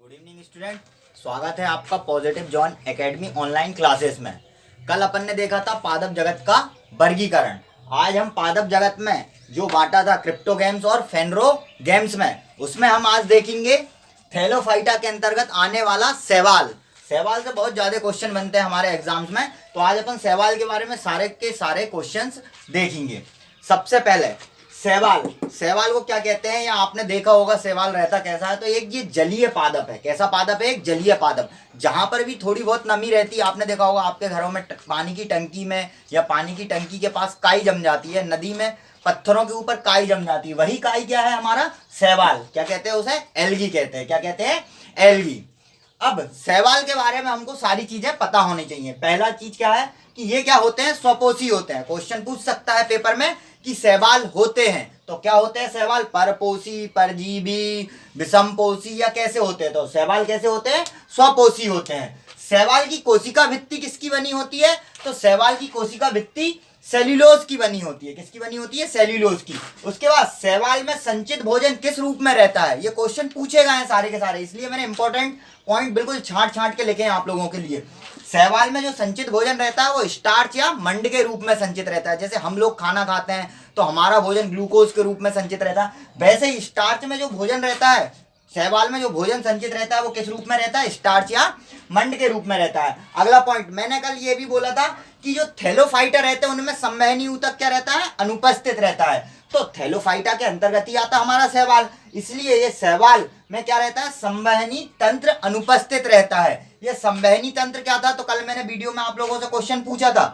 Good evening student, स्वागत है आपका positive John academy online classes में। कल अपन ने देखा था पादप जगत का वर्गीकरण। आज हम पादप जगत में जो बांटा था क्रिप्टो गेम्स और फेनरो गेम्स में, उसमें हम आज देखेंगे थैलोफाइटा के अंतर्गत आने वाला शैवाल। शैवाल से बहुत ज़्यादा क्वेश्चन बनते हैं हमारे एग्जाम्स में, तो आज अपन शैवाल के बारे में सारे के सारे क्वेश्चंस देखेंगे। सबसे पहले शैवाल, शैवाल को क्या कहते हैं, या आपने देखा होगा शैवाल रहता कैसा है। तो एक ये जलीय पादप है। कैसा पादप है? एक जलीय पादप। जहां पर भी थोड़ी बहुत नमी रहती है, आपने देखा होगा आपके घरों में पानी की टंकी में या पानी की टंकी के पास काई जम जाती है, नदी में पत्थरों के ऊपर काई जम जाती है, वही काई क्या है? हमारा शैवाल। क्या कहते हैं उसे? एल्गी कहते हैं। क्या कहते हैं? एल्गी। अब शैवाल के बारे में हमको सारी चीजें पता होनी चाहिए। पहला चीज क्या है कि ये क्या होते हैं? स्वपोषी होते हैं। क्वेश्चन पूछ सकता है पेपर में कि शैवाल होते हैं तो क्या होते हैं शैवाल? परपोषी, परजीवी, विषमपोषी या कैसे होते हैं? तो शैवाल कैसे होते हैं? स्वपोषी होते हैं। शैवाल की कोशिका भित्ति किसकी बनी होती है? तो शैवाल की कोशिका भित्ति सेल्यूलोज की बनी होती है। किसकी बनी होती है? सेल्यूलोज की। उसके बाद शैवाल में संचित भोजन किस रूप में रहता है? ये क्वेश्चन पूछे गए हैं सारे के सारे, इसलिए मैंने इंपॉर्टेंट पॉइंट बिल्कुल छांट छांट के लिखे हैं आप लोगों के लिए। शैवाल में जो संचित भोजन रहता है वो स्टार्च या मंड के रूप में संचित रहता है। जैसे हम लोग खाना खाते हैं तो हमारा भोजन ग्लूकोज के रूप में संचित रहता है, वैसे ही स्टार्च में जो भोजन रहता है, शैवाल में जो भोजन संचित रहता है वो किस रूप में रहता है? स्टार्च या मंड के रूप में रहता है। अगला पॉइंट, मैंने कल ये भी बोला था कि जो थैलोफाइटा रहते हैं उनमें संवहनी ऊतक क्या रहता है? अनुपस्थित रहता है। तो थैलोफाइटा के अंतर्गत ही आता हमारा शैवाल, इसलिए ये शैवाल में क्या रहता है? संवहनी तंत्र अनुपस्थित रहता है। ये संवहनी तंत्र क्या था? तो कल मैंने वीडियो में आप लोगों से क्वेश्चन पूछा था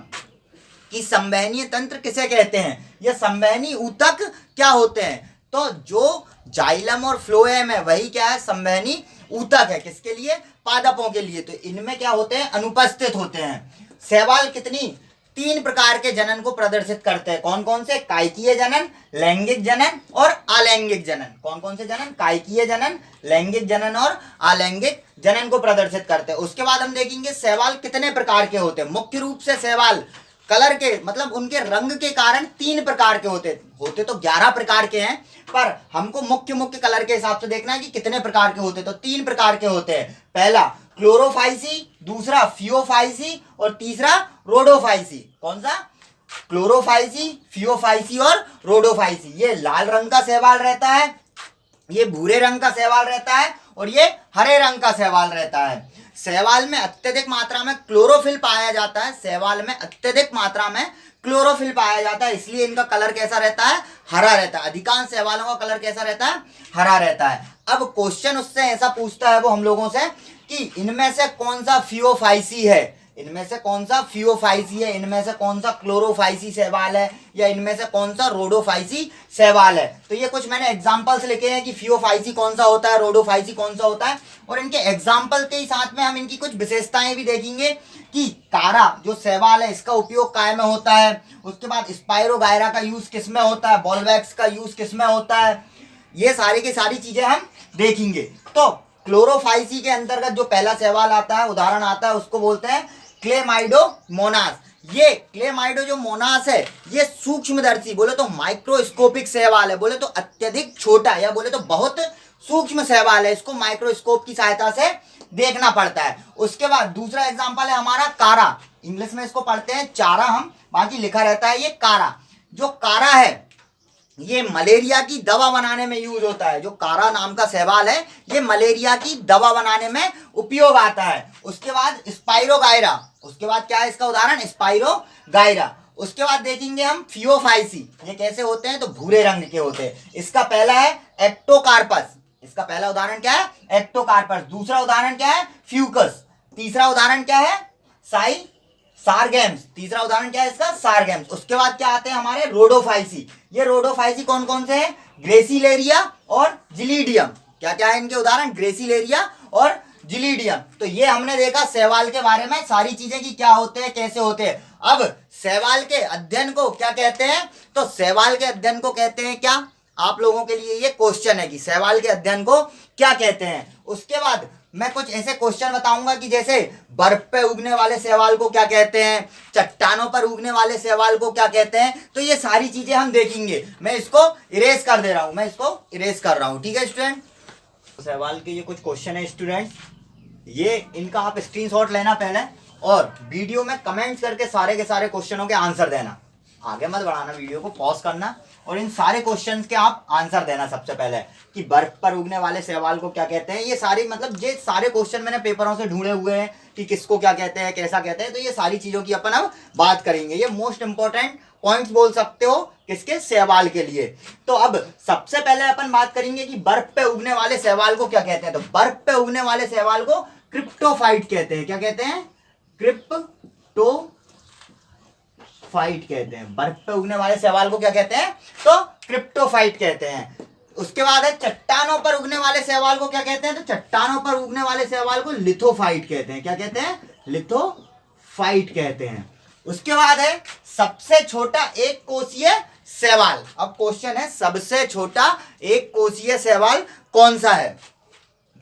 कि संवहनीय तंत्र किसे कहते हैं, ये संवहनी ऊतक क्या होते हैं? तो जो जाइलम और फ्लोएम है वही क्या है? संवहनी ऊतक है। किसके लिए? पादपों के लिए। तो इनमें क्या होते हैं? अनुपस्थित होते हैं। शैवाल कितनी? 3 प्रकार के जनन को प्रदर्शित करते हैं। कौन कौन से? कायकीय जनन, लैंगिक जनन और अलैंगिक जनन। कौन कौन से जनन? कायकीय जनन, लैंगिक जनन और अलैंगिक जनन को प्रदर्शित करते हैं। उसके बाद हम देखेंगे शैवाल कितने प्रकार के होते हैं। मुख्य रूप से शैवाल कलर के, मतलब उनके रंग के कारण 3 प्रकार के होते तो 11 प्रकार के हैं, पर हमको मुख्य कलर के हिसाब से देखना है कि कितने प्रकार के होते। तो 3 प्रकार के होते हैं। पहला क्लोरोफाइसी, दूसरा फियोफाइसी और तीसरा रोडोफाइसी। कौन सा? क्लोरोफाइसी, फियोफाइसी और रोडोफाइसी। ये लाल रंग का शैवाल रहता है, ये भूरे रंग का शैवाल रहता है और ये हरे रंग का शैवाल रहता है। शैवाल में अत्यधिक मात्रा में क्लोरोफिल पाया जाता है। शैवाल में अत्यधिक मात्रा में क्लोरोफिल पाया जाता है, इसलिए इनका कलर कैसा रहता है? हरा रहता है। अधिकांश शैवालों का कलर कैसा रहता है? हरा रहता है। अब क्वेश्चन उससे ऐसा पूछता है वो हम लोगों से कि इनमें से कौन सा फियोफाइसी है, इनमें से कौन सा फियोफाइसी है, इनमें से कौन सा क्लोरोफाइसी शैवाल है, या इनमें से कौन सा रोडोफाइसी शैवाल है। तो ये कुछ मैंने एग्जांपल्स लिखे हैं कि फियोफाइसी कौन सा होता है, रोडोफाइसी कौन सा होता है, और इनके एग्जांपल के ही साथ में हम इनकी कुछ विशेषताएं भी देखेंगे कि कारा जो शैवाल है इसका उपयोग काय में होता है। उसके बाद स्पाइरोगायरा का यूज किस में होता है, बॉलवैक्स का यूज किस में होता है, ये सारी की सारी चीजें हम देखेंगे। तो क्लोरोफाइसी के अंतर्गत जो पहला शैवाल आता है, उदाहरण आता है, उसको बोलते हैं क्लेमाइडोमोनास। ये क्लेमाइडो जो मोनास है ये सूक्ष्मदर्शी, बोले तो माइक्रोस्कोपिक शैवाल है, बोले तो अत्यधिक छोटा, या बोले तो बहुत सूक्ष्म शैवाल है। इसको माइक्रोस्कोप की सहायता से देखना पड़ता है। उसके बाद दूसरा एग्जांपल है हमारा कारा। इंग्लिश में इसको पढ़ते हैं चारा हम, बाकी लिखा रहता है ये कारा। जो कारा है ये मलेरिया की दवा बनाने में यूज होता है। जो कारा नाम का शैवाल है ये मलेरिया की दवा बनाने में उपयोग आता है। उसके बाद स्पाइरोगायरा, उसके बाद क्या है इसका उदाहरण? स्पाइरोगायरा। उसके बाद देखेंगे हम फियोफाइसी। ये कैसे होते हैं? तो भूरे रंग के होते हैं। इसका पहला है एक्टोकार्पस। इसका पहला उदाहरण क्या है? एक्टोकार्पस। दूसरा उदाहरण क्या है? फ्यूकस। तीसरा उदाहरण क्या है? सारगेम्स। तीसरा उदाहरण क्या है इसका? सारगेम्स। उसके बाद क्या आते हैं हमारे? रोडोफाइसी। ये रोडोफाइसी कौन कौन से हैं? ग्रेसिलेरिया और जिलीडियम। क्या क्या है इनके उदाहरण? ग्रेसिलेरिया और जिलीडियम। तो ये हमने देखा शैवाल के बारे में सारी चीजें कि क्या होते हैं, कैसे होते हैं। अब शैवाल के अध्ययन को क्या कहते हैं? तो शैवाल के अध्ययन को कहते हैं क्या? आप लोगों के लिए ये क्वेश्चन है कि शैवाल के अध्ययन को क्या कहते हैं। उसके बाद मैं कुछ ऐसे क्वेश्चन बताऊंगा कि जैसे बर्फ पे उगने वाले शैवाल को क्या कहते हैं, चट्टानों पर उगने वाले शैवाल को क्या कहते हैं। तो ये सारी चीजें हम देखेंगे। मैं इसको इरेज कर दे रहा हूं, मैं इसको इरेज कर रहा हूं। ठीक है स्टूडेंट। सवाल के ये कुछ क्वेश्चन है स्टूडेंट्स, ये इनका आप स्क्रीनशॉट लेना पहले और वीडियो में कमेंट्स करके सारे के सारे क्वेश्चनों के आंसर देना। आगे मत बढ़ाना, वीडियो को पॉज करना और इन सारे क्वेश्चंस के आप आंसर देना। सबसे पहले कि बर्फ पर उगने वाले शैवाल को क्या कहते हैं, ये सारी मतलब ये सारे क्वेश्चन मैंने पेपरों से ढूंढे हुए हैं कि किसको क्या कहते हैं, कैसा कहते हैं। तो ये सारी चीजों की अपन अब बात करेंगे। ये मोस्ट इंपॉर्टेंट पॉइंट्स बोल सकते हो किसके, शैवाल के लिए। तो अब सबसे पहले अपन बात करेंगे कि बर्फ पे उगने वाले शैवाल को क्या कहते हैं। तो बर्फ पे उगने वाले शैवाल को क्रिप्टोफाइट कहते हैं। क्या कहते हैं, क्रिप्टोफाइट कहते हैं। बर्फ पे उगने वाले शैवाल को क्या कहते हैं, तो क्रिप्टोफाइट कहते हैं। उसके बाद है चट्टानों पर उगने वाले शैवाल को क्या कहते हैं, तो चट्टानों पर उगने वाले शैवाल को लिथोफाइट कहते हैं। क्या कहते हैं, लिथोफाइट कहते हैं। उसके बाद है सबसे छोटा एक कोषीय शैवाल। अब क्वेश्चन है सबसे छोटा एक कोषीय शैवाल कौन सा है।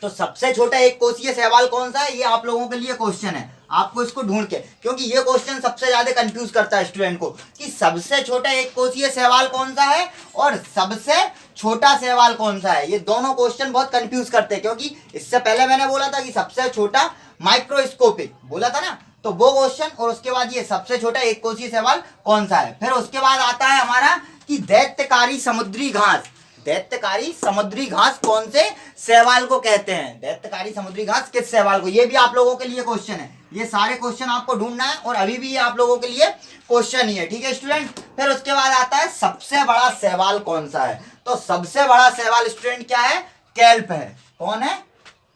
तो सबसे छोटा एक कोषीय शैवाल कौन सा है, ये आप लोगों के लिए क्वेश्चन है। आपको इसको ढूंढ के, क्योंकि ये क्वेश्चन सबसे ज्यादा कंफ्यूज करता है स्टूडेंट को कि सबसे छोटा एक कोषीय शैवाल कौन सा है और सबसे छोटा शैवाल कौन सा है। ये दोनों क्वेश्चन बहुत कंफ्यूज करते हैं, क्योंकि इससे पहले मैंने बोला था कि सबसे छोटा माइक्रोस्कोपिक बोला था ना, तो वो क्वेश्चन और उसके बाद ये सबसे छोटा एक कोषीय शैवाल कौन सा है। फिर उसके बाद आता है हमारा कि दैत्यकारी समुद्री घास। दैत्यकारी समुद्री घास कौन से शैवाल को कहते हैं, दैत्यकारी समुद्री घास किस शैवाल को। ये भी आप लोगों के लिए क्वेश्चन है। ये सारे क्वेश्चन आपको ढूंढना है और अभी भी ये आप लोगों के लिए क्वेश्चन ही है, ठीक है स्टूडेंट। फिर उसके बाद आता है सबसे बड़ा शैवाल कौन सा है। तो सबसे बड़ा शैवाल स्टूडेंट क्या है, कैल्प है। कौन है,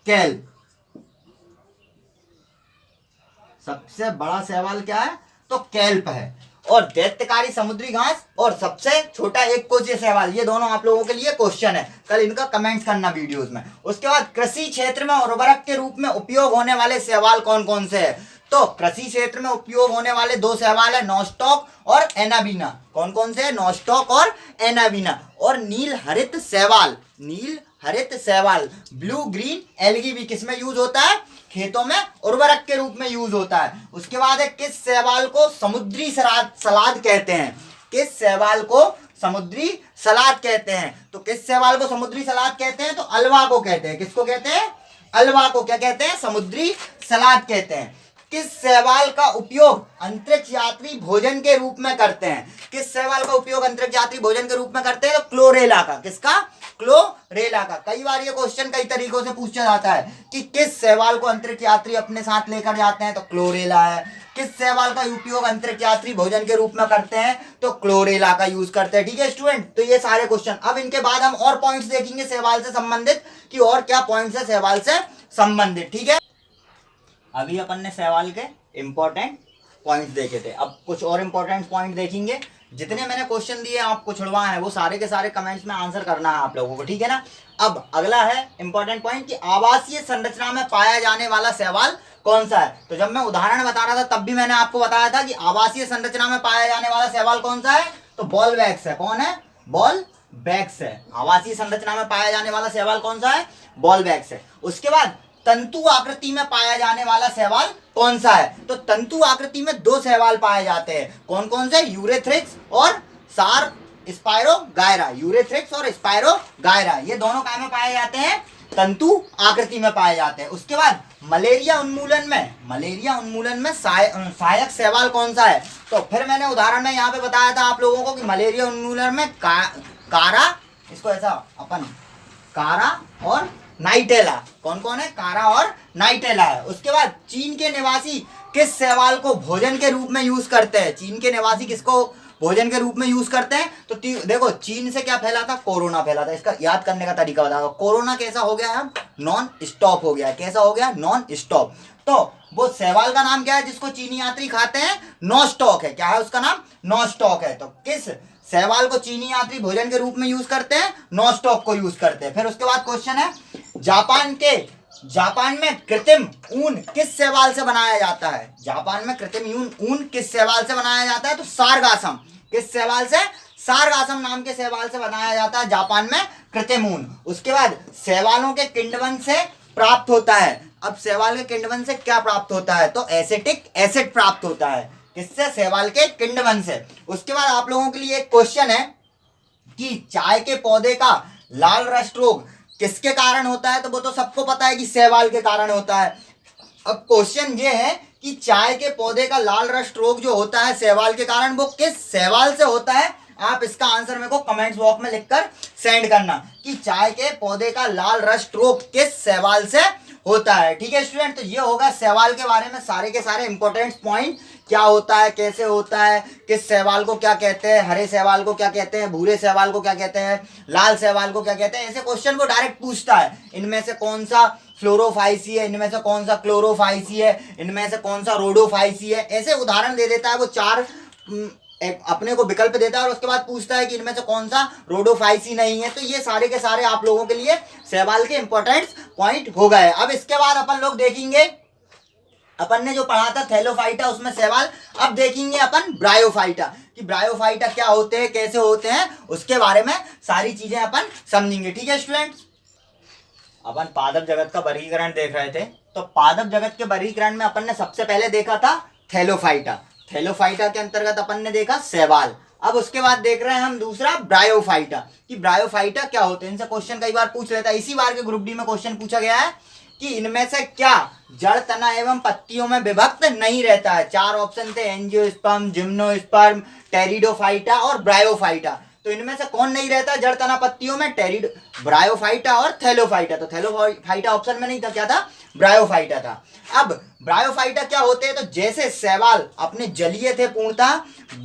कैल्प। सबसे बड़ा शैवाल क्या है, तो कैल्प है। और दैत्यकारी समुद्री घास और सबसे छोटा एक कोषीय शैवाल, ये दोनों आप लोगों के लिए क्वेश्चन है। कल इनका कमेंट्स करना वीडियोस में। उसके बाद कृषि क्षेत्र में उर्वरक के रूप में उपयोग होने वाले शैवाल कौन कौन से है। तो कृषि क्षेत्र में उपयोग होने वाले दो शैवाल है, नॉस्टॉक और एनाबीना। कौन कौन से है, नॉस्टॉक और एनाबीना। और नील हरित शैवाल, नील हरित शैवाल ब्लू ग्रीन एल्गी भी किसमें यूज होता है, खेतों में उर्वरक के रूप में यूज होता है। उसके बाद है किस शैवाल को समुद्री सलाद कहते हैं, किस शैवाल को समुद्री सलाद कहते हैं। तो किस शैवाल को समुद्री सलाद कहते हैं, तो अल्वा को कहते हैं। किसको कहते हैं, अल्वा को क्या कहते हैं, समुद्री सलाद कहते हैं। किस शैवाल का उपयोग अंतरिक्ष यात्री भोजन के रूप में करते हैं, किस शैवाल का उपयोग अंतरिक्ष यात्री भोजन के रूप में करते हैं, तो क्लोरेला का। किसका, क्लोरेला का। कई बार ये क्वेश्चन कई तरीकों से पूछा जाता है कि किस शैवाल को अंतरिक्ष यात्री अपने साथ लेकर जाते हैं, तो क्लोरेला है। किस शैवाल का उपयोग अंतरिक्ष यात्री भोजन के रूप में करते हैं, तो क्लोरेला का यूज करते हैं, ठीक है स्टूडेंट। तो ये सारे क्वेश्चन, अब इनके बाद हम और पॉइंट्स देखेंगे शैवाल से संबंधित कि और क्या पॉइंट्स है शैवाल से संबंधित, ठीक है। अभी अपन ने शैवाल के इंपॉर्टेंट पॉइंट्स देखे थे, अब कुछ और इंपॉर्टेंट पॉइंट देखेंगे। जितने मैंने क्वेश्चन दिए आपको छुड़वाए हैं वो सारे के सारे कमेंट्स में आंसर करना है आप लोगों को, ठीक है ना। अब अगला है इंपॉर्टेंट पॉइंट कि आवासीय संरचना में पाया जाने वाला शैवाल कौन सा है। तो जब मैं उदाहरण बता रहा था तब भी मैंने आपको बताया था कि आवासीय संरचना में पाया जाने वाला शैवाल कौन सा है, तो बॉल वैक्स है। कौन है, बॉल वैक्स है। आवासीय संरचना में पाया जाने वाला शैवाल कौन सा है, बॉल वैक्स है। उसके बाद तंतु आकृति में पाया जाने वाला शैवाल कौन सा है, तो तंतु आकृति में दो शैवाल पाए जाते हैं। कौन कौन से, यूरेथ्रिक्स और सार स्पायरोगायरा। यूरेथ्रिक्स और स्पायरोगायरा ये दोनों काय में पाए जाते हैं, तंतु आकृति में पाए जाते हैं। उसके बाद मलेरिया उन्मूलन में सहायक शैवाल कौन सा है। तो फिर मैंने उदाहरण में यहाँ पे बताया था आप लोगों को कि मलेरिया उन्मूलन में कारा, इसको ऐसा अपन कारा और नाइटेला। कौन कौन है, कारा और नाइटेला है। उसके बाद चीन के निवासी किस शैवाल को भोजन के रूप में यूज करते हैं, चीन के निवासी किसको भोजन के रूप में यूज करते हैं। तो देखो चीन से क्या फैला था, कोरोना फैला था। इसका याद करने का तरीका बताओ, कोरोना कैसा हो गया है, नॉन स्टॉप हो गया है। कैसा हो गया, नॉन स्टॉप। तो वो शैवाल का नाम क्या है जिसको चीनी यात्री खाते हैं, नॉस्टॉक है। क्या है उसका नाम, नॉस्टॉक है। तो किस शैवाल को चीनी यात्री भोजन के रूप में यूज करते हैं, नॉस्टॉक को यूज करते हैं। फिर उसके बाद क्वेश्चन है जापान में कृत्रिम ऊन किस शैवाल से बनाया जाता है। जापान में कृत्रिम ऊन किस शैवाल से बनाया जाता है, तो सारगासम। किस शैवाल से, सारगासम नाम के शैवाल से बनाया जाता है जापान में कृत्रिम ऊन। उसके बाद शैवालों के किण्वन से प्राप्त होता है। अब शैवाल के किण्वन से क्या प्राप्त होता है, तो एसिटिक एसिड प्राप्त होता है। किससे, शैवाल के किण्वन से। उसके बाद आप लोगों के लिए एक क्वेश्चन है कि चाय के पौधे का लाल रस्ट रोग किसके कारण होता है, तो वो तो सबको पता है कि शैवाल के कारण होता है। अब क्वेश्चन ये है कि चाय के पौधे का लाल रस्ट रोग जो होता है शैवाल के कारण, वो किस शैवाल से होता है। आप इसका आंसर मेरे को कमेंट्स बॉक्स में लिखकर सेंड करना कि चाय के पौधे का लाल रस्ट रोग किस शैवाल से होता है। ठीक है स्टूडेंट, तो ये होगा शैवाल के बारे में सारे के सारे इंपॉर्टेंट पॉइंट, क्या होता है, कैसे होता है, किस शैवाल को क्या कहते हैं, हरे शैवाल को क्या कहते हैं, भूरे शैवाल को क्या कहते हैं, लाल शैवाल को क्या कहते हैं। ऐसे क्वेश्चन को डायरेक्ट पूछता है, इनमें से कौन सा फ्लोरोफाइसी है, इनमें से कौन सा क्लोरोफाइसी है, इनमें से कौन सा रोडोफाइसी है। ऐसे उदाहरण दे देता है वो, चार अपने को विकल्प देता है और उसके बाद पूछता है कि इनमें से कौन सा रोडोफाइसी नहीं है। तो ये सारे के सारे आप लोगों के लिए शैवाल के इंपॉर्टेंट पॉइंट हो गए। अब इसके बाद अपन लोग देखेंगे, अपन ने जो पढ़ा था थैलोफाइटा उसमें शैवाल, अब देखेंगे अपन ब्रायोफाइटा कि ब्रायोफाइटा क्या होते हैं, कैसे होते हैं, उसके बारे में सारी चीजें अपन समझेंगे। ठीक है स्टूडेंट्स, अपन पादप जगत का वर्गीकरण देख रहे थे। तो पादप जगत के वर्गीकरण में अपन ने सबसे पहले देखा था थैलोफाइटा, थैलोफाइटा के अंतर्गत अपन ने देखा शैवाल। अब उसके बाद देख रहे हैं हम दूसरा ब्रायोफाइटा कि ब्रायोफाइटा क्या होते हैं। इनसे क्वेश्चन कई बार पूछ लेता है, इसी बार के ग्रुप डी में क्वेश्चन पूछा गया है कि इनमें से क्या जड़, तना एवं पत्तियों में विभक्त नहीं रहता है। चार ऑप्शन थे, एंजियोस्पर्म, जिम्नोस्पर्म, टेरिडोफाइटा और ब्रायोफाइटा। तो इनमें से कौन नहीं रहता जड़, तना, पत्तियों में, ब्रायोफाइटा और थैलोफाइटा। तो थैलोफाइटा ऑप्शन में नहीं था, क्या था, ब्रायोफाइटा था। अब ब्रायोफाइटा क्या होते हैं, तो जैसे शैवाल अपने जलीय थे पूर्णतः,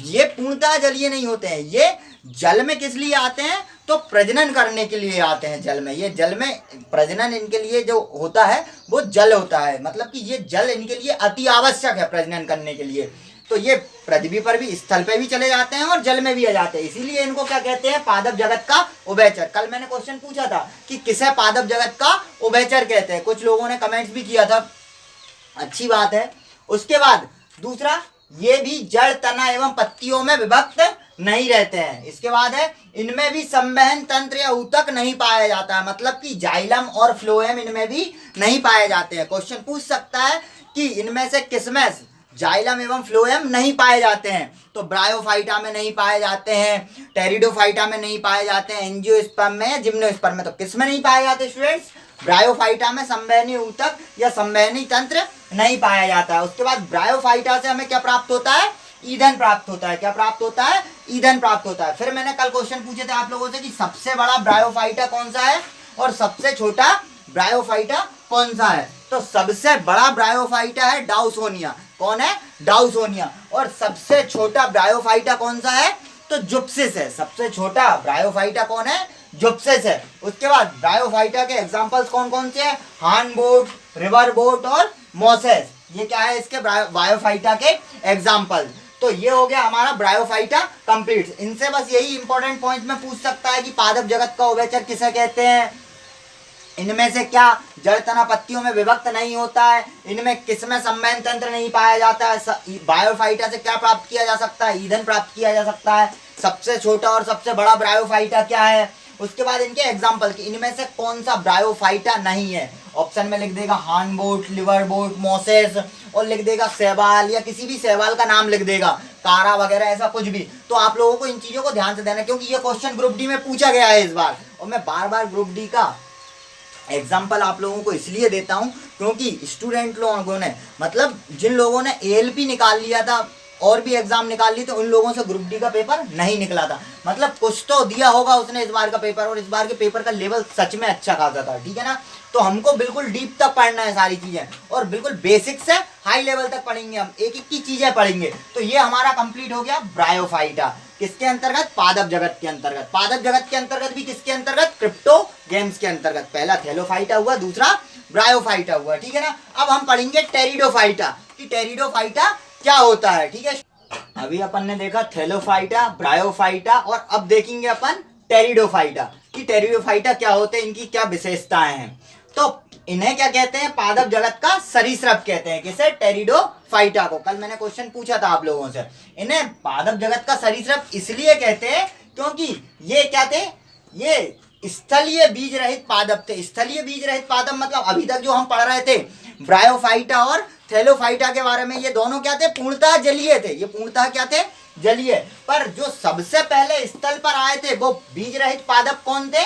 ये पूर्णतः जलीय नहीं होते हैं। ये जल में किस लिए आते हैं, तो प्रजनन करने के लिए आते हैं जल में। ये जल में प्रजनन इनके लिए जो होता है वो जल होता है, मतलब कि ये जल इनके लिए अति आवश्यक है प्रजनन करने के लिए। तो ये पृथ्वी पर भी, स्थल पे भी चले जाते हैं और जल में भी आ जाते हैं, इसीलिए इनको क्या कहते हैं, पादप जगत का उभयचर। कल मैंने क्वेश्चन पूछा था कि किसे पादप जगत का उभयचर कहते हैं, कुछ लोगों ने कमेंट्स भी किया था, अच्छी बात है। उसके बाद दूसरा, ये भी जड़, तना एवं पत्तियों में विभक्त नहीं रहते हैं। इसके बाद है, इनमें भी संवहन तंत्र या ऊतक नहीं पाया जाता है, मतलब कि जाइलम और फ्लोएम इनमें भी नहीं पाए जाते हैं। क्वेश्चन पूछ सकता है कि इनमें से किसमें जाइलम एवं फ्लोएम नहीं पाए जाते हैं, तो ब्रायोफाइटा में नहीं पाए जाते हैं, टेरिडोफाइटा में नहीं पाए जाते हैं, एंजियोस्पर्म में या जिम्नोस्पर्म में। तो किस में नहीं पाए जाते स्टूडेंट्स, ब्रायोफाइटा में संवहनी ऊतक या संवहनी तंत्र नहीं पाया जाता है। उसके बाद ब्रायोफाइटा से हमें क्या प्राप्त होता है, ईंधन प्राप्त होता है। क्या प्राप्त होता है, ईंधन प्राप्त होता है। फिर मैंने कल क्वेश्चन पूछे थे आप लोगों से कि सबसे बड़ा ब्रायोफाइटा कौन सा है और सबसे छोटा ब्रायोफाइटा कौन सा है। तो सबसे बड़ा ब्रायोफाइटा है डाउसोनिया। कौन है, डाउसोनिया। और सबसे छोटा ब्रायोफाइटा कौन सा है, तो जुप्सिस है। सबसे छोटा ब्रायोफाइटा कौन है, जुप्सिस है। उसके बाद ब्रायोफाइटा के एग्जांपल्स कौन कौन से हैं, हार्न बोट, रिवर बोट और मोसेस। ये क्या है, इसके ब्रायोफाइटा के एग्जांपल। तो ये हो गया हमारा ब्रायोफाइटा कंप्लीट। इनसे बस यही इंपॉर्टेंट पॉइंट में पूछ सकता है कि पादप जगत का उभयचर किसे कहते हैं, इनमें से क्या जड़, तना, पत्तियों में विभक्त नहीं होता है, इनमें किसमें संवहन तंत्र नहीं पाया जाता है, ब्रायोफाइटा से क्या प्राप्त किया जा सकता है, ईंधन प्राप्त किया जा सकता है, सबसे छोटा और सबसे बड़ा ब्रायोफाइटा क्या है। उसके बाद इनके एग्जाम्पल कि इनमें से कौन सा ब्रायोफाइटा नहीं है। ऑप्शन में लिख देगा horn boat, liver boat, Moses, और लिख देगा शैवाल या किसी भी शैवाल का नाम लिख देगा, कारा वगैरह, ऐसा कुछ भी। तो आप लोगों को इन चीजों को ध्यान से देना, क्योंकि ये क्वेश्चन ग्रुप डी में पूछा गया है इस बार, और मैं बार बार ग्रुप डी का एग्जाम्पल आप लोगों को इसलिए देता हूं क्योंकि स्टूडेंट लोगों ने, मतलब जिन लोगों ने एएलपी निकाल लिया था और भी एग्जाम निकाल ली, तो उन लोगों से ग्रुप डी का पेपर नहीं निकला था। मतलब कुछ तो दिया होगा उसने इस बार का पेपर, और इस बार के पेपर का लेवल सच में अच्छा खासा था। ठीक है ना, तो हमको बिल्कुल डीप तक पढ़ना है सारी चीजें, और बिल्कुल बेसिक से हाई लेवल तक पढ़ेंगे हम, एक एक की चीजें पढ़ेंगे। तो ये हमारा कंप्लीट हो गया ब्रायोफाइटा, किसके अंतर्गत, पादप जगत के अंतर्गत। पादप जगत के अंतर्गत भी किसके अंतर्गत, क्रिप्टो गेम्स के अंतर्गत। पहला थैलोफाइटा हुआ, दूसरा ब्रायोफाइटा हुआ। ठीक है ना, अब हम पढ़ेंगे टेरिडोफाइटा कि टेरिडोफाइटा क्या होता है। ठीक है, अभी अपन ने देखा थैलोफाइटा, ब्रायोफाइटा, और अब देखेंगे अपन टेरिडोफाइटा कि टेरिडोफाइटा क्या होते हैं, इनकी क्या विशेषताएं हैं। तो इन्हें क्या कहते हैं, पादप जगत का सरीसृप कहते हैं। किसे, टेरिडोफाइटा को। कल मैंने क्वेश्चन पूछा था आप लोगों से, इन्हें पादप जगत का सरीसृप इसलिए कहते हैं क्योंकि ये क्या थे, ये स्थलीय बीज रहित पादप थे। स्थलीय बीज रहित पादप मतलब अभी तक जो हम पढ़ रहे थे ब्रायोफाइटा और थैलोफाइटा के बारे में, ये दोनों क्या थे, पूर्णतः जलीय थे। ये पूर्णतः क्या थे, जलीय। पर जो सबसे पहले स्थल पर आए थे वो बीज रहित पादप कौन थे,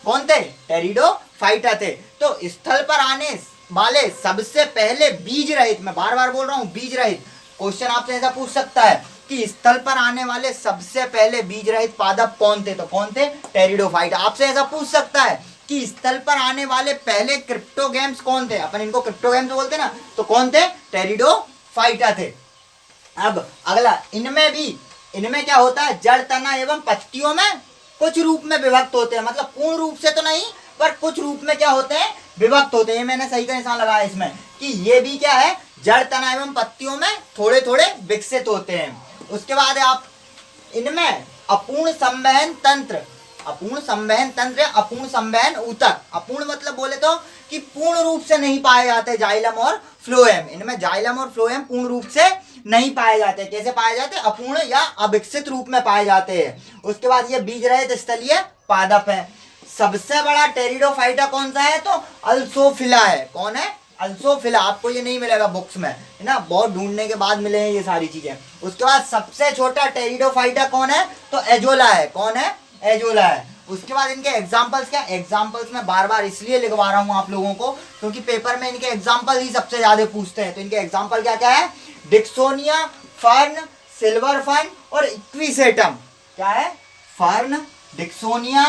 कौन थे, टेरिडोफाइटा फाइटा थे। तो स्थल पर आने वाले सबसे पहले बीज रहित, मैं बार बार बोल रहा हूँ बीज रहित, क्वेश्चन आपसे ऐसा पूछ सकता है कि स्थल पर आने वाले सबसे पहले बीज रहित पादप कौन थे, तो कौन थे, टेरिडोफाइटा। आपसे ऐसा पूछ सकता है कि स्थल पर आने वाले पहले क्रिप्टोगेम्स कौन थे, अपन इनको क्रिप्टोगेम्स बोलते हैं ना, तो कौन थे, टेरिडोफाइटा थे। अब अगला, इनमें क्या होता है, जड़, तना एवं पत्तियों में कुछ रूप में विभक्त होते हैं, मतलब पूर्ण रूप से तो नहीं पर कुछ रूप में क्या होते हैं, विभक्त होते हैं। ये मैंने सही का निशान लगाया इसमें कि ये भी क्या है, जड़, तना एवं पत्तियों में थोड़े थोड़े विकसित होते हैं। उसके बाद आप इनमें अपूर्ण संवहन तंत्र, अपूर्ण संवहन तंत्र या अपूर्ण संवहन ऊतक, अपूर्ण मतलब बोले तो कि पूर्ण रूप से नहीं पाए जाते जाइलम और फ्लोएम, इनमें जाइलम और फ्लोएम पूर्ण रूप से नहीं पाए जाते। कैसे पाए जाते, अपूर्ण या अविकसित रूप में पाए जाते हैं। उसके बाद ये बीज रहित स्थलीय पादप है। सबसे बड़ा टेरिडोफाइटा कौन सा है, तो अल्सोफिला है। कौन है, अल्सोफिला। आपको ये नहीं मिलेगा बुक्स में, है ना, बहुत ढूंढने के बाद मिले हैं ये सारी चीजें। उसके बाद सबसे छोटा टेरिडोफाइटा कौन है, तो एजोला है। कौन है, एजोला है। उसके बाद इनके एग्जाम्पल्स क्या, एग्जाम्पल्स में बार बार इसलिए लिखवा रहा हूँ आप लोगों को क्योंकि पेपर में इनके एग्जाम्पल ही सबसे ज्यादा पूछते हैं। तो इनके एग्जाम्पल क्या क्या है, डिक्सोनिया, फर्न, सिल्वर फर्न और इक्विसेटम। क्या है, फर्न, डिक्सोनिया,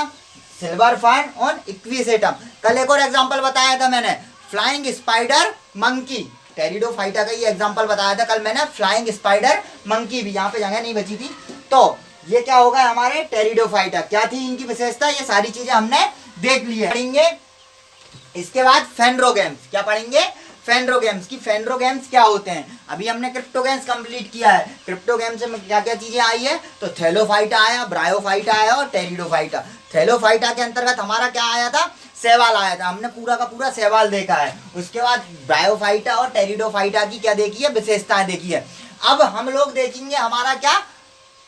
सिल्वर फर्न और इक्विसेटम। कल एक और एग्जाम्पल बताया था मैंने, फ्लाइंग स्पाइडर मंकी, टेरिडोफाइटा का ये एग्जाम्पल बताया था कल मैंने, फ्लाइंग स्पाइडर मंकी भी, यहाँ पे जगह नहीं बची थी। तो ये क्या होगा हमारे टेरिडोफाइटा, क्या थी इनकी विशेषता, ये सारी चीजें हमने देख ली है। पढ़ेंगे इसके बाद फेंड्रोगेम्स, क्या पढ़ेंगे, फेंड्रोगेम्स की, फेंड्रोगेम्स क्या होते हैं। अभी हमने क्रिप्टोगेम्स कंप्लीट किया है, क्रिप्टोगेम्स में क्या क्या चीजें आई है, तो थैलोफाइटा आया, ब्रायोफाइटा आया और टेरिडोफाइटा। थैलोफाइटा के अंतर्गत हमारा क्या आया था, शैवाल आया था, हमने पूरा का पूरा शैवाल देखा है। उसके बाद ब्रायोफाइटा और टेरिडोफाइटा की क्या देखी है, विशेषताएं देखी है। अब हम लोग देखेंगे हमारा क्या,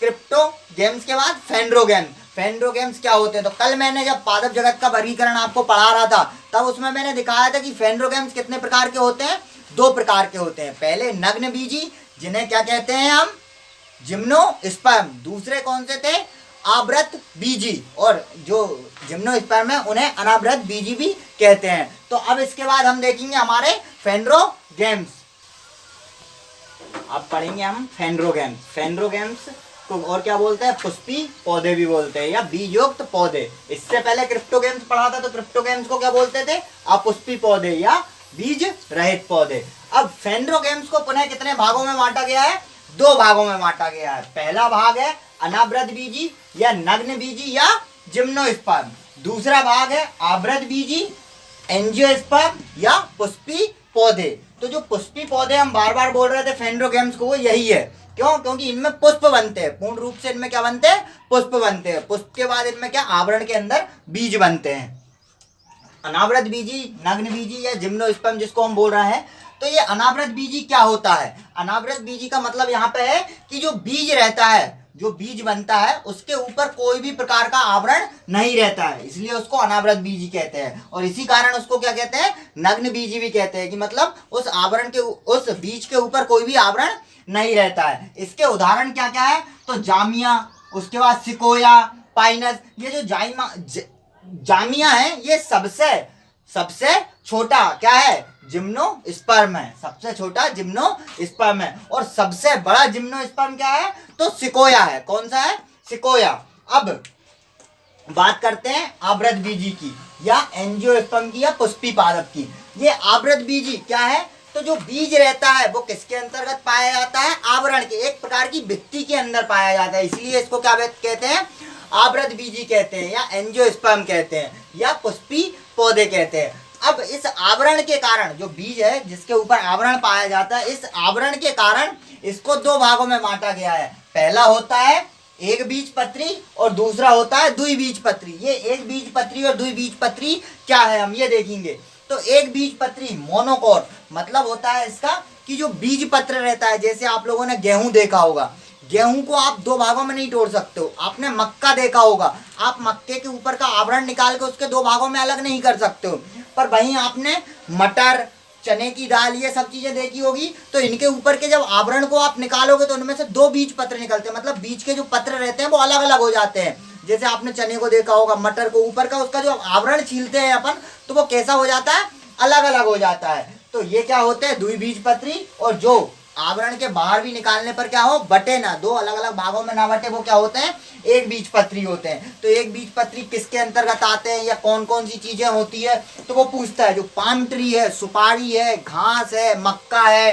क्रिप्टोगेम्स के बाद फेंड्रोगेम्स। फेंड्रोगेम्स क्या होते हैं, तो कल मैंने जब पादप जगत का वर्गीकरण आपको पढ़ा रहा था तब उसमें मैंने दिखाया था कि फेंड्रोगेम्स कितने प्रकार के होते हैं, 2 प्रकार के होते हैं। पहले नग्न बीजी, जिन्हें क्या कहते हैं हम, जिम्नोस्पर्म। दूसरे कौन से थे, आवृत बीजी, और जो जिम्नोस्पर्म है उन्हें अनावृत बीजी भी कहते हैं। तो अब इसके बाद हम देखेंगे हमारे फेंड्रोगेम्स। अब पढ़ेंगे हम फेंड्रोगेम्स। फेंड्रोगेम्स को और क्या बोलते हैं, पुष्पी पौधे भी बोलते हैं या बीजयुक्त पौधे। इससे पहले क्रिप्टोगेम्स पढ़ा था तो क्रिप्टोगेम्स को क्या बोलते थे, अपुष्पी पौधे या बीज रहित पौधे। अब फेंड्रोगेम्स को पुनः कितने भागों में बांटा गया है, 2 भागों में बांटा गया है। पहला भाग है अनावृत बीजी या नग्न बीजी या जिम्नोस्पर्म। दूसरा भाग है आवृत बीजी, एंजियोस्पर्म या पुष्पी पौधे। तो जो पुष्पी पौधे हम बार बार बोल रहे थे फेंड्रोगेम्स को, वो यही है। क्यों, क्योंकि इनमें पुष्प बनते हैं, पूर्ण रूप से इनमें क्या बनते हैं, पुष्प बनते हैं। पुष्प के बाद इनमें क्या, आवरण के अंदर बीज बनते हैं। अनावृत बीजी, नग्न बीजी या जिम्नोस्पर्म जिसको हम बोल रहे हैं, तो ये अनावृत बीजी क्या होता है, अनावृत बीजी का मतलब यहाँ पे है कि जो बीज रहता है, जो बीज बनता है उसके ऊपर कोई भी प्रकार का आवरण नहीं रहता है, इसलिए उसको अनावृत बीजी कहते हैं। और इसी कारण उसको क्या कहते हैं, नग्न बीजी भी कहते हैं, कि मतलब उस आवरण के, उस बीज के ऊपर कोई भी आवरण नहीं रहता है। इसके उदाहरण क्या क्या है, तो जामिया, उसके बाद सिकोया, पाइनस। ये जो जामिया है ये सबसे छोटा क्या है, जिम्नोस्पर्म है, सबसे छोटा जिम्नोस्पर्म है। और सबसे बड़ा जिम्नोस्पर्म क्या है, तो सिकोया है। कौन सा है, सिकोया। अब बात करते हैं आवृत बीजी की या एंजियोस्पर्म की या पुष्पी पादप की। ये आवृत बीजी क्या है, तो जो बीज रहता है वो किसके अंतर्गत पाया जाता है, आवरण के, एक प्रकार की भित्ति के अंदर पाया जाता है, इसलिए इसको क्या कहते हैं, आवृत बीजी कहते हैं या एंजियोस्पर्म कहते हैं या पुष्पी पौधे कहते हैं। अब इस आवरण के कारण, जो बीज है जिसके ऊपर आवरण पाया जाता है, इस आवरण के कारण इसको 2 भागों में बांटा गया है। पहला होता है एक बीजपत्री और दूसरा होता है द्विबीजपत्री। ये एक बीजपत्री और द्विबीजपत्री क्या है हम ये देखेंगे। तो एक बीजपत्री मोनोकोट मतलब होता है इसका कि जो बीज पत्र रहता है, जैसे आप लोगों ने गेहूं देखा होगा, गेहूं को आप 2 भागों में नहीं तोड़ सकते हो। आपने मक्का देखा होगा, आप मक्के के ऊपर का आवरण निकाल के उसके 2 भागों में अलग नहीं कर सकते हो। पर वहीं आपने मटर, चने की दाल, ये सब चीजें देखी होगी, तो इनके ऊपर के जब आवरण को आप निकालोगे तो उनमें से 2 बीज पत्र निकलते हैं, मतलब बीज के जो पत्र रहते हैं वो अलग अलग हो जाते हैं। जैसे आपने चने को देखा होगा, मटर को, ऊपर का उसका जो आवरण छीलते हैं अपन, तो वो कैसा हो जाता है, अलग अलग हो जाता है। तो ये क्या होते हैं, द्विबीजपत्री। और जो आवरण के बाहर भी निकालने पर क्या हो, बटे ना, दो अलग अलग भागों में ना बटे, वो क्या होते हैं, एक बीजपत्री होते हैं। तो एक बीजपत्री किसके अंतर्गत आते हैं या कौन कौन सी चीजें होती है, तो वो पूछता है। जो पाम ट्री है, सुपारी है, घास है, मक्का है,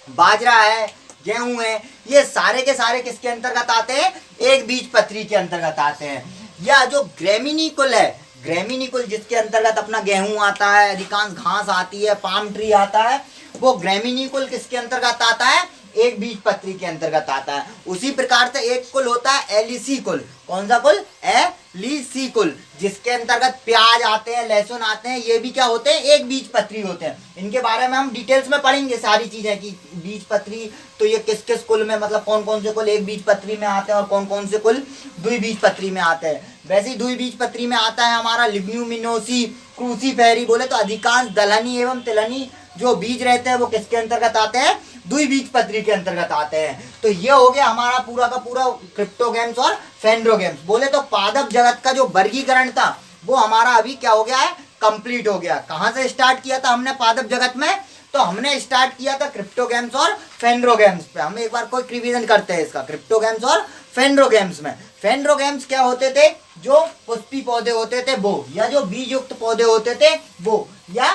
बाजरा है, गेहूं है, ये सारे के सारे किसके अंतर्गत आते हैं, एक बीजपत्री के अंतर्गत आते हैं। या जो ग्रेमिनीकुल है, ग्रेमिनीकुल जिसके अंतर्गत अपना गेहूं आता है, अधिकांश घास आती है, पाम ट्री आता है, वो ग्रेमिनीकुल किसके अंतर्गत आता है, एक बीजपत्री के अंतर्गत आता है। उसी प्रकार से एक कुल होता है एलिसी कुल। कौन सा कुल, एलिसी कुल, जिसके अंतर्गत प्याज आते हैं, लहसुन आते हैं, ये भी क्या होते हैं, एक बीजपत्री होते हैं। इनके बारे में हम डिटेल्स में पढ़ेंगे सारी चीजें कि बीजपत्री तो ये किस किस कुल में, मतलब कौन कौन से कुल एक बीजपत्री में आते हैं और कौन कौन से कुल द्विबीजपत्री में आते हैं। वैसे ही द्विबीजपत्री में आता है हमारा लिग्यूमिनोसी, क्रूसीफेरी। बोले तो अधिकांश दलहनी एवं तिलहनी जो बीज रहते हैं वो किसके अंतर्गत आते हैं, द्विबीजपत्री के अंतर्गत आते हैं। तो ये हो गया हमारा पूरा का पूरा क्रिप्टोगेम्स और फेंड्रोगेम्स। बोले तो पादप जगत का जो वर्गीकरण था वो हमारा अभी क्या हो गया है, कंप्लीट हो गया। कहां से स्टार्ट किया था हमने पादप जगत में, तो हमने स्टार्ट किया था क्रिप्टोगेम्स और फेंड्रोगेम्स पे। हम एक बार कोई रिवीजन करते हैं इसका, क्रिप्टोगेम्स और फेंड्रोगेम्स में। फेंड्रोगेम्स क्या होते थे, जो पुष्पी पौधे होते थे वो, या जो बीज युक्त पौधे होते थे वो। या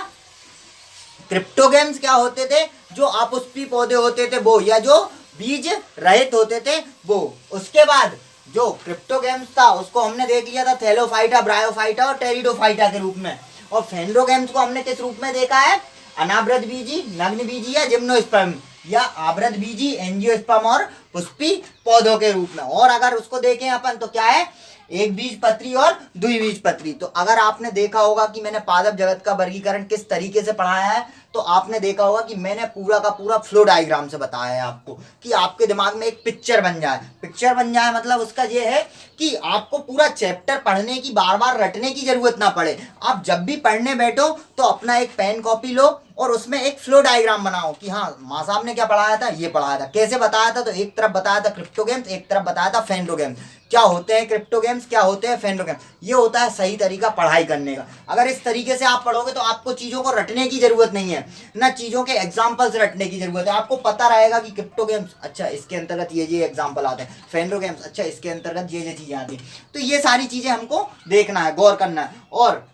क्रिप्टोगेम्स क्या होते थे, जो अपुष्पी पौधे होते थे वो, या जो बीज रहित होते थे वो। उसके बाद जो क्रिप्टोगेम्स था उसको हमने देख लिया था थैलोफाइटा, ब्रायोफाइटा और टेरिडोफाइटा के रूप में। और फेंड्रोगेम्स को हमने किस रूप में देखा है, अनावृत बीजी, नग्न बीजी या जिम्नोस्पर्म, या आवृत बीजी, एंजियोस्पर्म और पुष्पी पौधों के रूप में। और अगर उसको देखें अपन तो क्या है, एक बीजपत्री और द्विबीजपत्री। तो अगर आपने देखा होगा कि मैंने पादप जगत का वर्गीकरण किस तरीके से पढ़ाया है, तो आपने देखा होगा कि मैंने पूरा का पूरा फ्लो डायग्राम से बताया है आपको, कि आपके दिमाग में एक पिक्चर बन जाए। पिक्चर बन जाए मतलब उसका ये है कि आपको पूरा चैप्टर पढ़ने की, बार बार रटने की जरूरत ना पड़े। आप जब भी पढ़ने बैठो तो अपना एक पेन कॉपी लो और उसमें एक फ्लो डायग्राम बनाओ कि हाँ माँ साहब ने क्या पढ़ाया था, ये पढ़ाया था, कैसे बताया था। तो एक तरफ बताया था क्रिप्टोगेम्स, एक तरफ बताया था फेंड्रोगेम्स। क्या होते हैं क्रिप्टोगेम्स, क्या होते हैं फेंड्रोगेम्स, ये होता है सही तरीका पढ़ाई करने का। अगर इस तरीके से आप पढ़ोगे तो आपको चीजों को रटने की जरूरत नहीं है, ना चीजों के एग्जाम्पल्स रटने की जरूरत है। आपको पता रहेगा कि क्रिप्टोगेम्स अच्छा इसके अंतर्गत ये एग्जाम्पल आते हैं, फेंड्रोगेम्स अच्छा इसके अंतर्गत ये चीजें आती हैं। तो ये सारी चीजें हमको देखना है, गौर करना है। और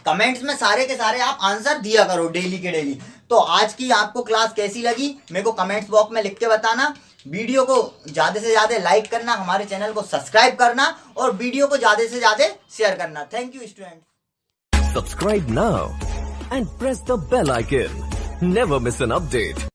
कमेंट्स में सारे के सारे आप आंसर दिया करो डेली के डेली। तो आज की आपको क्लास कैसी लगी मेरे को कमेंट्स बॉक्स में लिख के बताना। वीडियो को ज्यादा से ज्यादा लाइक करना, हमारे चैनल को सब्सक्राइब करना और वीडियो को ज्यादा से ज्यादा शेयर करना। Thank you student. Subscribe now and press the bell icon. Never miss an update.